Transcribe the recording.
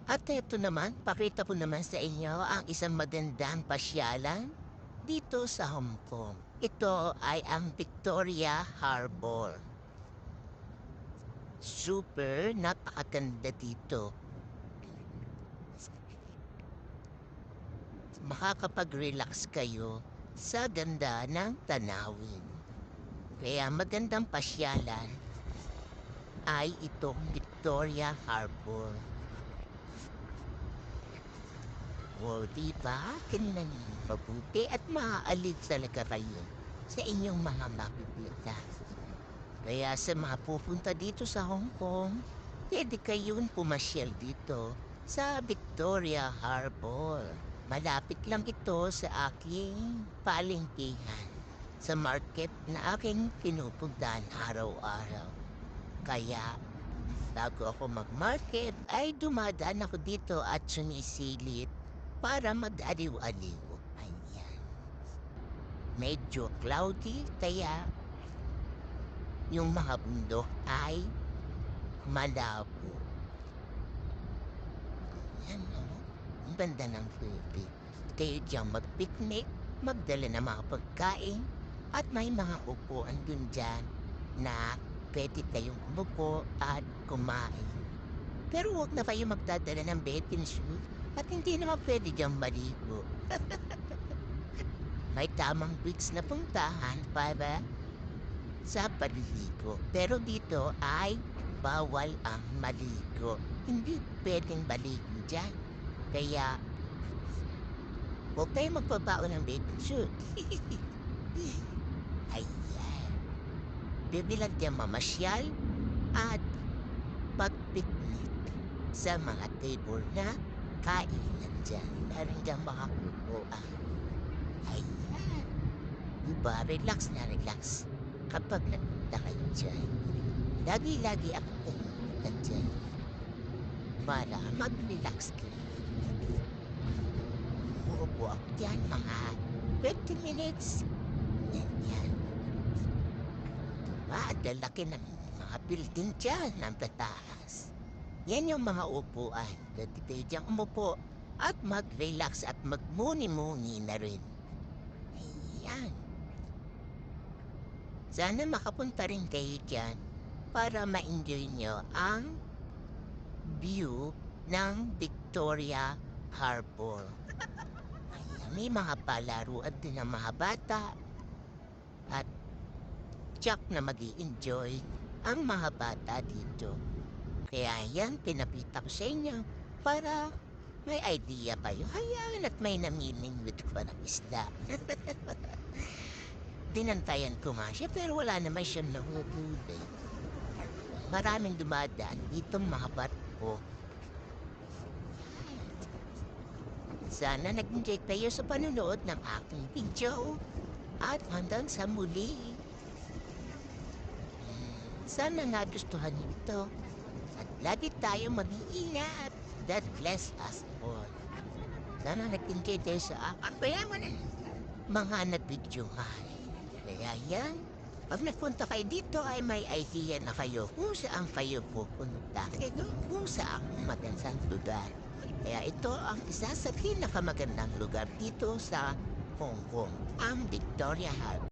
At eto naman, pakita ko naman sa inyo ang isang magandang pasyalan dito sa Hong Kong. Ito ay ang Victoria Harbor. Super napakaganda dito. Makakapag-relax kayo sa ganda ng tanawin. Kaya magandang pasyalan ay itong Victoria Harbor. O, diba? Tingnan niyo mabuti at maaalib talaga kayo sa inyong mga makikita. Kaya sa mga pupunta dito sa Hong Kong, pwede kayong pumasyal dito sa Victoria Harbor. Malapit lang ito sa aking palengkehan, sa market na aking pinupuntahan araw-araw. Kaya bago ako mag-market ay dumadaan ako dito at sumisilip para mag-aliw-aliw. Ayan. Medyo cloudy kaya yung mga bundok ay malabo. Ayan o. Ang ganda ng tubig. Kayo diyang mag-picnic, magdala ng mga pagkain, at may mga upuan dun dyan na pwede kayong umupo at kumain. Pero huwag na kayo magdadala ng bathing suit at hindi naman pwede diyang maligo. May tamang beach na puntahan para sa paliligo. Pero dito ay bawal ang maligo. Hindi pwedeng maligo dyan. Kaya huwag kayong magpabaon ng bathing suit. Ayan. Bibilang dyan mamasyal at pag-picnic sa mga table na kainan dyan. Meron dyan mga kukuan. Ayan. Diba? Relax na relax kapag nagpunta kayo dyan. Lagi-lagi ako pumunta dyan para mag-relax kayo. Uupo ako dyan mga 20 minutes. Yan. At lalaki ng mga building dyan ng pataas. Yan yung mga upuan. Pwede kayo dyan umupo at mag-relax at magmuni-muni na rin. Ayan. Sana makapunta rin kayo dyan para ma-enjoy nyo ang view ng Victoria Harbor. Ayan, may mga palaruan din ng mga bata at tsak na mag-i-enjoy ang mga bata dito. Kaya yan, pinapita ko sa inyo para may idea kayo. Hayaan at may namimingwit pa ng isda. Dinantayan ko nga siya pero wala naman siyang nahuhuli. Maraming dumadaan dito mga barko. Sana nag-enjoy kayo sa panunood ng aking video. At hanggang sa muli. Sana nagustuhan niyo ito. At lagi tayo mag-iingat. God bless us all. Sana nag-enjoy tayo sa mga nag-videohan. Kaya yan, pag nagpunta kayo dito ay may idea na kayo kung saan kayo pupunta. Kung saan magandang lugar. Kaya ito ang isa sa pinakamagandang lugar dito sa Hong Kong, ang Victoria Harbor.